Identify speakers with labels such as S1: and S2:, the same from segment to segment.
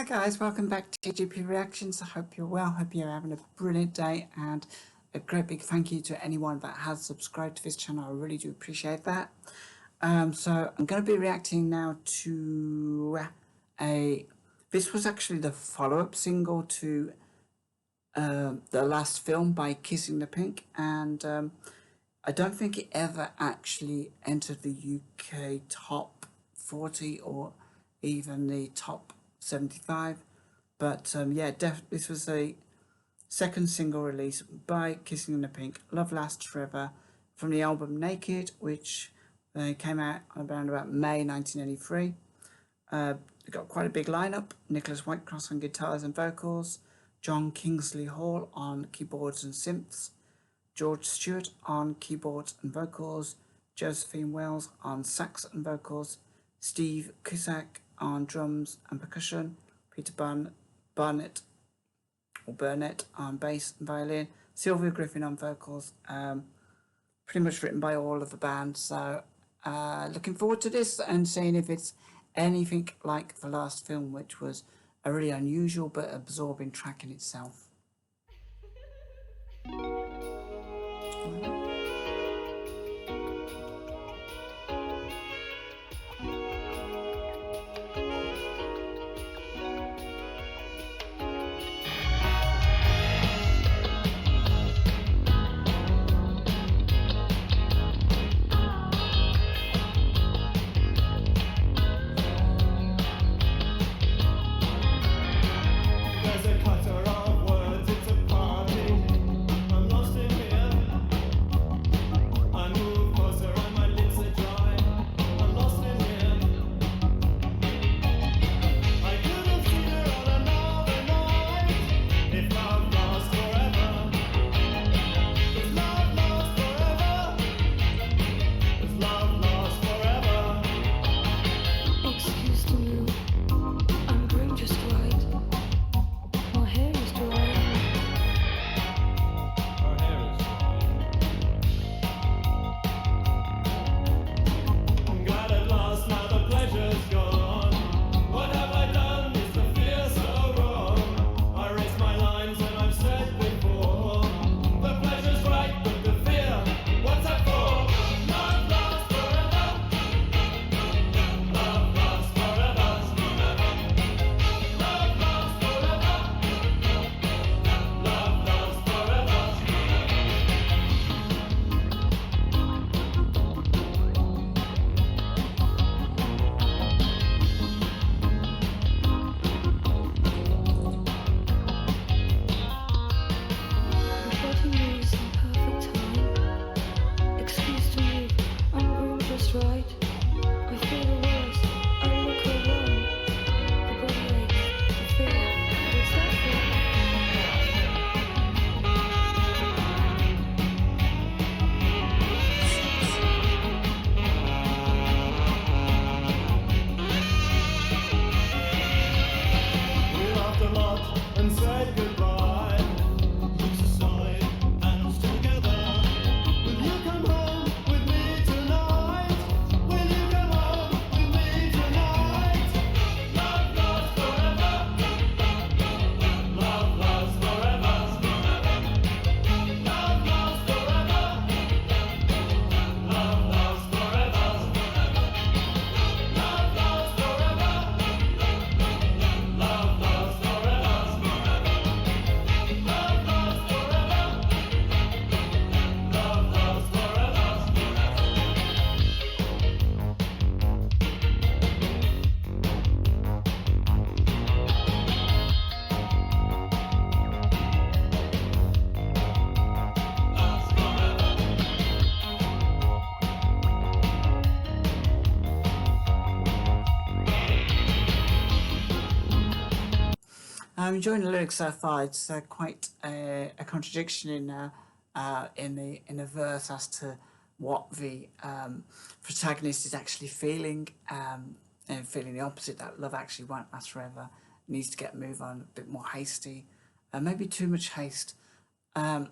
S1: guys, welcome back to TGP Reactions. I hope you're well, hope you're having a brilliant day, and a great big thank you to anyone that has subscribed to this channel. I really do appreciate that. So I'm going to be reacting now to this was actually the follow-up single to the last film by Kissing the Pink, and I don't think it ever actually entered the UK top 40 or even the top 75, but yeah, this was a second single release by Kissing in the Pink, Love Lasts Forever, from the album Naked, which came out around about May 1983. They got quite a big lineup: Nicholas Whitecross on guitars and vocals, John Kingsley Hall on keyboards and synths, George Stewart on keyboards and vocals, Josephine Wells on sax and vocals, Steve Cusack on drums and percussion, Peter Burnett on bass and violin, Sylvia Griffin on vocals. Pretty much written by all of the band. So looking forward to this and seeing if it's anything like the last film, which was a really unusual but absorbing track in itself. I'm enjoying the lyrics so far. It's quite a contradiction in the verse as to what the protagonist is actually feeling, and feeling the opposite, that love actually won't last forever. Needs to get a move on, a bit more hasty, maybe too much haste. The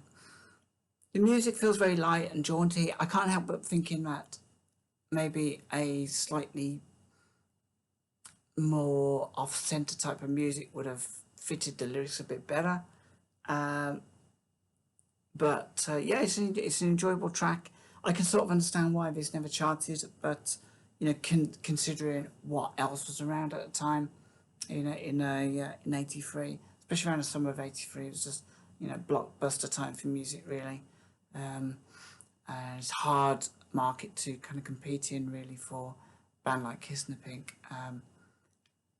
S1: music feels very light and jaunty. I can't help but thinking that maybe a slightly more off-center type of music would have fitted the lyrics a bit better. Um, but yeah, it's an enjoyable track. I can sort of understand why this never charted, but considering what else was around at the time, in '83, especially around the summer of '83, it was just blockbuster time for music really. Um, and it's hard market to kind of compete in really for a band like Kiss and the Pink.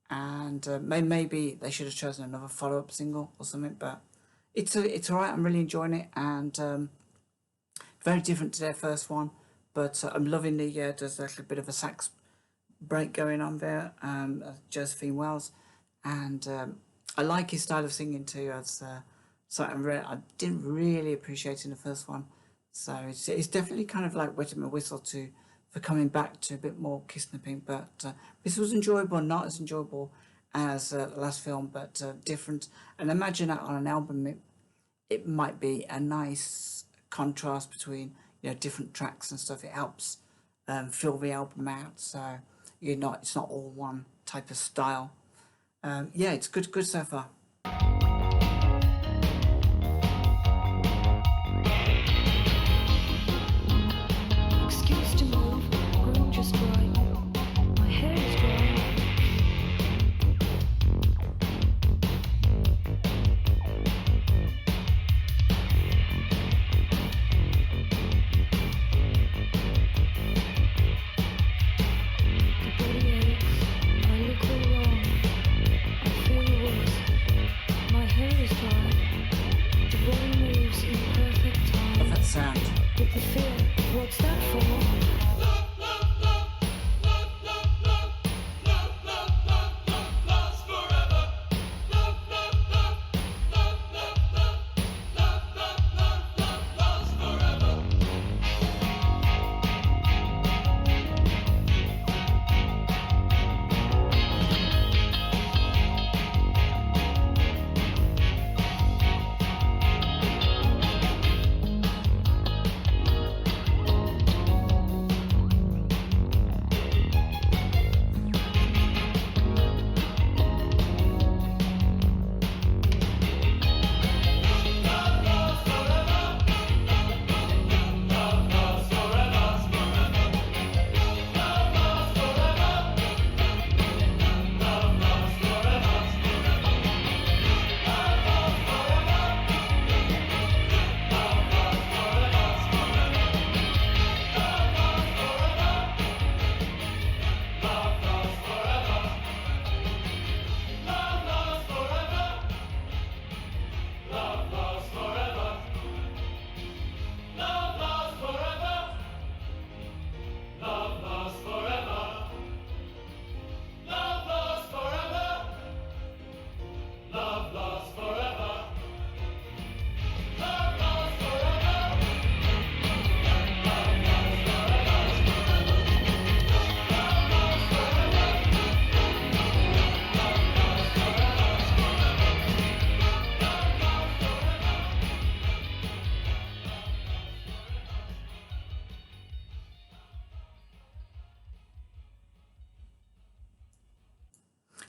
S1: And maybe they should have chosen another follow-up single or something, but it's all right. I'm really enjoying it, and very different to their first one, but I'm loving there's like a bit of a sax break going on there, Josephine Wells, and I like his style of singing too. As something I didn't really appreciate in the first one, so it's definitely kind of like wetting my whistle to for coming back to a bit more Kiss and the Pink. But this was enjoyable, not as enjoyable as the last film, but different. And imagine that on an album, it might be a nice contrast between different tracks and stuff. It helps fill the album out, so it's not all one type of style. Yeah, it's good so far.
S2: Excuse to move, groom just right. My hair is dry. The body aches, I look all wrong. I feel worse. My hair is dry. The body moves in perfect time.
S1: Love that sound.
S2: With the fear, what's that for?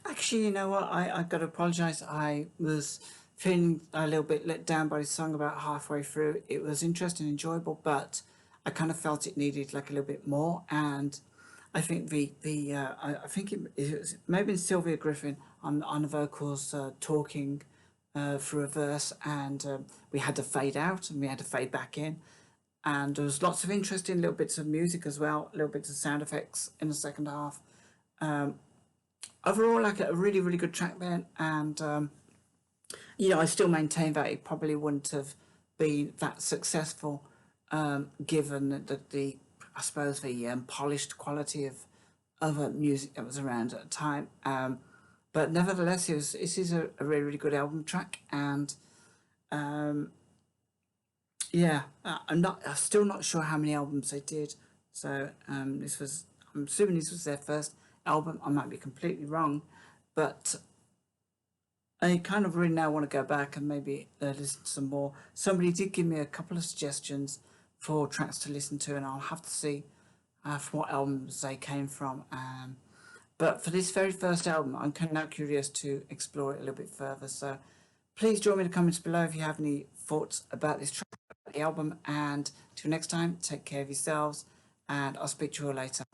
S1: Actually, you know what? I got to apologise. I was feeling a little bit let down by the song about halfway through. It was interesting, enjoyable, but I kind of felt it needed like a little bit more. And I think I think it was maybe Sylvia Griffin on the vocals talking through a verse, and we had to fade out and we had to fade back in. And there was lots of interesting little bits of music as well, little bits of sound effects in the second half. Overall, like a really really good track then, and I still maintain that it probably wouldn't have been that successful, given the I suppose the polished quality of other music that was around at the time. But nevertheless, this is a really really good album track, and um, yeah, I'm still not sure how many albums they did. So I'm assuming this was their first album. I might be completely wrong, but I kind of really now want to go back and maybe listen to some more. Somebody did give me a couple of suggestions for tracks to listen to, and I'll have to see from what albums they came from. But for this very first album, I'm kind of now curious to explore it a little bit further. So please join me in the comments below if you have any thoughts about this track, about the album. And till next time, take care of yourselves, and I'll speak to you all later.